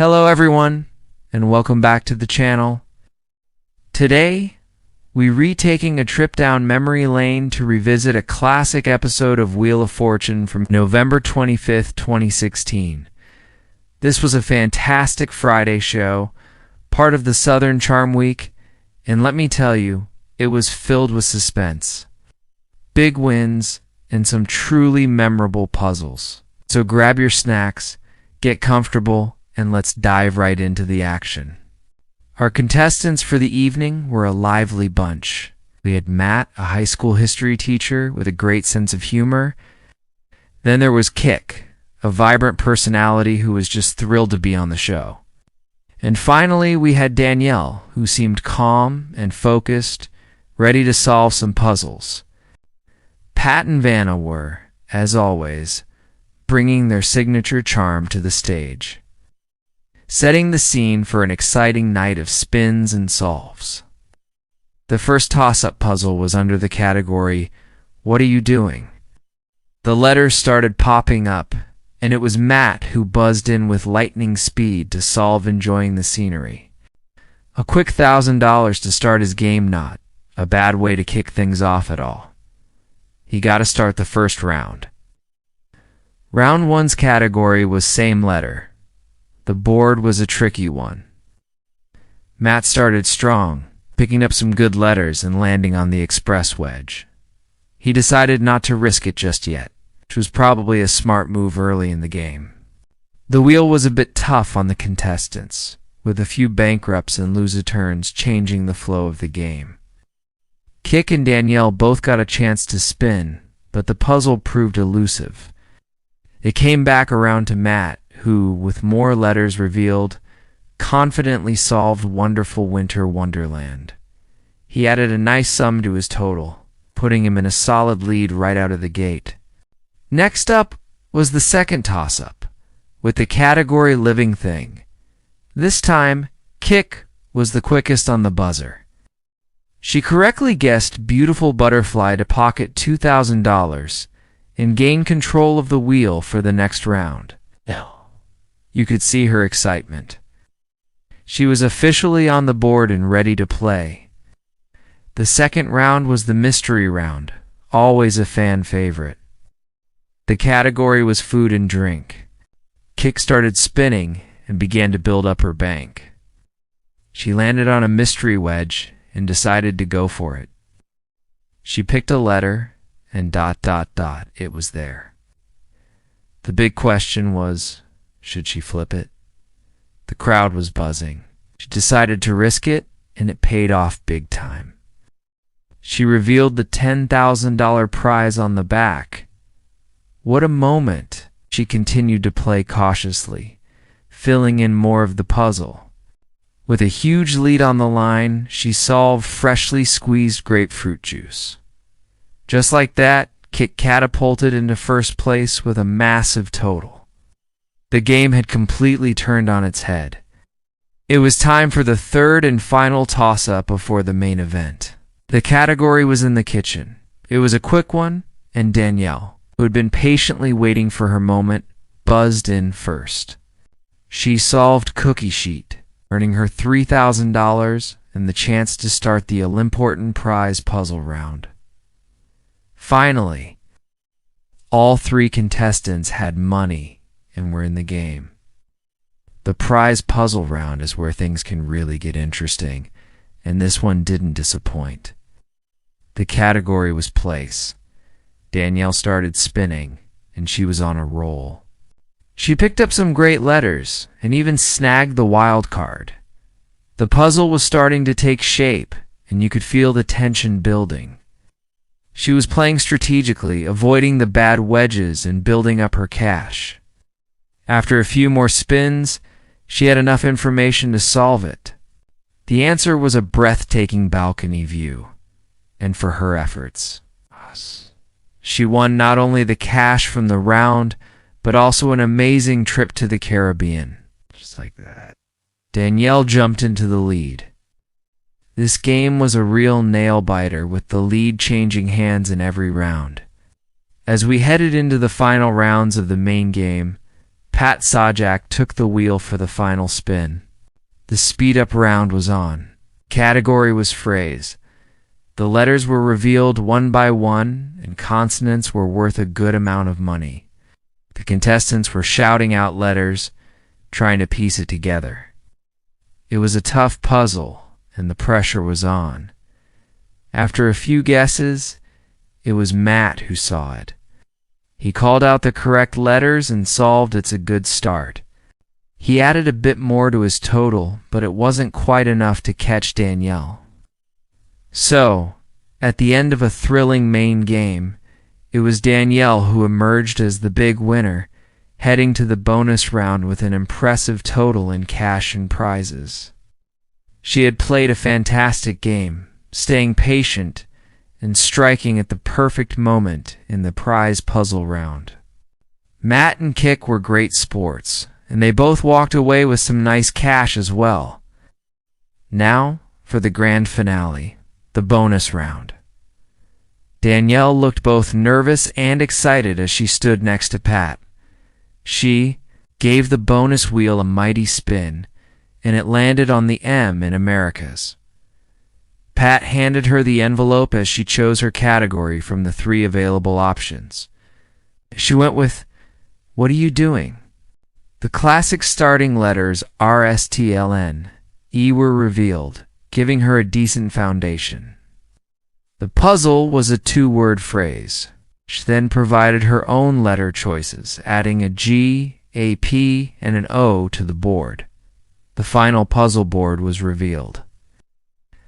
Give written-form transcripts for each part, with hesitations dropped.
Hello everyone, and welcome back to the channel. Today, we're retaking a trip down memory lane to revisit a classic episode of Wheel of Fortune from November 25th, 2016. This was a fantastic Friday show, part of the Southern Charm Week, and let me tell you, it was filled with suspense, big wins, and some truly memorable puzzles. So grab your snacks, get comfortable, and let's dive right into the action. Our contestants for the evening were a lively bunch. We had Matt, a high school history teacher with a great sense of humor. Then there was Kik, a vibrant personality who was just thrilled to be on the show. And finally, we had Danielle, who seemed calm and focused, ready to solve some puzzles. Pat and Vanna were, as always, bringing their signature charm to the stage, setting the scene for an exciting night of spins and solves. The first toss-up puzzle was under the category, "What are you doing?" The letters started popping up, and it was Matt who buzzed in with lightning speed to solve, enjoying the scenery. A quick $1,000 to start his game, not a bad way to kick things off at all. He got to start the first round. Round one's category was same letter. The board was a tricky one. Matt started strong, picking up some good letters and landing on the express wedge. He decided not to risk it just yet, which was probably a smart move early in the game. The wheel was a bit tough on the contestants, with a few bankrupts and lose-a-turns changing the flow of the game. Kik and Danielle both got a chance to spin, but the puzzle proved elusive. It came back around to Matt, who, with more letters revealed, confidently solved Wonderful Winter Wonderland. He added a nice sum to his total, putting him in a solid lead right out of the gate. Next up was the second toss-up, with the category Living Thing. This time, Kik was the quickest on the buzzer. She correctly guessed Beautiful Butterfly to pocket $2,000 and gain control of the wheel for the next round. You could see her excitement. She was officially on the board and ready to play. The second round was the mystery round, always a fan favorite. The category was food and drink. Kik started spinning and began to build up her bank. She landed on a mystery wedge and decided to go for it. She picked a letter and ... it was there. The big question was, should she flip it? The crowd was buzzing. She decided to risk it, and it paid off big time. She revealed the $10,000 prize on the back. What a moment! She continued to play cautiously, filling in more of the puzzle. With a huge lead on the line, she solved freshly squeezed grapefruit juice. Just like that, Kik catapulted into first place with a massive total. The game had completely turned on its head. It was time for the third and final toss-up before the main event. The category was in the kitchen. It was a quick one, and Danielle, who had been patiently waiting for her moment, buzzed in first. She solved Cookie Sheet, earning her $3,000 and the chance to start the all-important prize puzzle round. Finally, all three contestants had money and were in the game. The prize puzzle round is where things can really get interesting, and this one didn't disappoint. The category was place. Danielle started spinning, and she was on a roll. She picked up some great letters and even snagged the wild card. The puzzle was starting to take shape, and you could feel the tension building. She was playing strategically, avoiding the bad wedges and building up her cash. After a few more spins, she had enough information to solve it. The answer was a breathtaking balcony view, and for her efforts, she won not only the cash from the round, but also an amazing trip to the Caribbean. Just like that. Danielle jumped into the lead. This game was a real nail-biter, with the lead changing hands in every round. As we headed into the final rounds of the main game, Pat Sajak took the wheel for the final spin. The speed-up round was on. Category was phrase. The letters were revealed one by one, and consonants were worth a good amount of money. The contestants were shouting out letters, trying to piece it together. It was a tough puzzle, and the pressure was on. After a few guesses, it was Matt who saw it. He called out the correct letters and solved. It's a good start. He added a bit more to his total, but it wasn't quite enough to catch Danielle. So, at the end of a thrilling main game, it was Danielle who emerged as the big winner, heading to the bonus round with an impressive total in cash and prizes. She had played a fantastic game, staying patient and striking at the perfect moment in the prize puzzle round. Matt and Kik were great sports, and they both walked away with some nice cash as well. Now for the grand finale, the bonus round. Danielle looked both nervous and excited as she stood next to Pat. She gave the bonus wheel a mighty spin, and it landed on the M in Americas. Pat handed her the envelope as she chose her category from the 3 available options. She went with, "What are you doing?" The classic starting letters RSTLN, E were revealed, giving her a decent foundation. The puzzle was a 2-word phrase. She then provided her own letter choices, adding a G, a P, and an O to the board. The final puzzle board was revealed.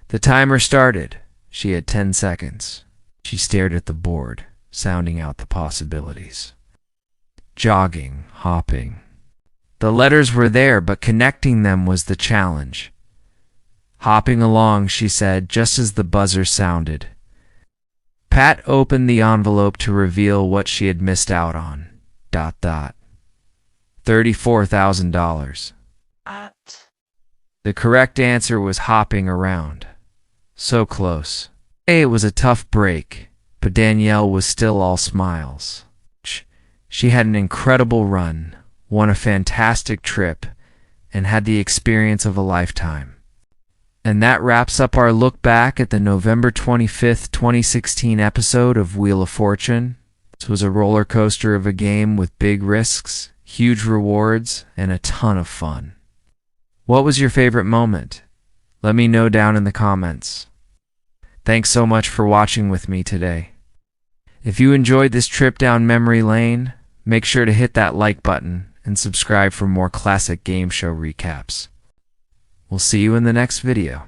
The timer started. She had 10 seconds. She stared at the board, sounding out the possibilities. Jogging, hopping. The letters were there, but connecting them was the challenge. Hopping along, she said, just as the buzzer sounded. Pat opened the envelope to reveal what she had missed out on. $34,000. The correct answer was hopping around. So close. It was a tough break, but Danielle was still all smiles. She had an incredible run, won a fantastic trip, and had the experience of a lifetime. And that wraps up our look back at the November 25th, 2016 episode of Wheel of Fortune. This was a roller coaster of a game with big risks, huge rewards, and a ton of fun. What was your favorite moment? Let me know down in the comments. Thanks so much for watching with me today. If you enjoyed this trip down memory lane, make sure to hit that like button and subscribe for more classic game show recaps. We'll see you in the next video.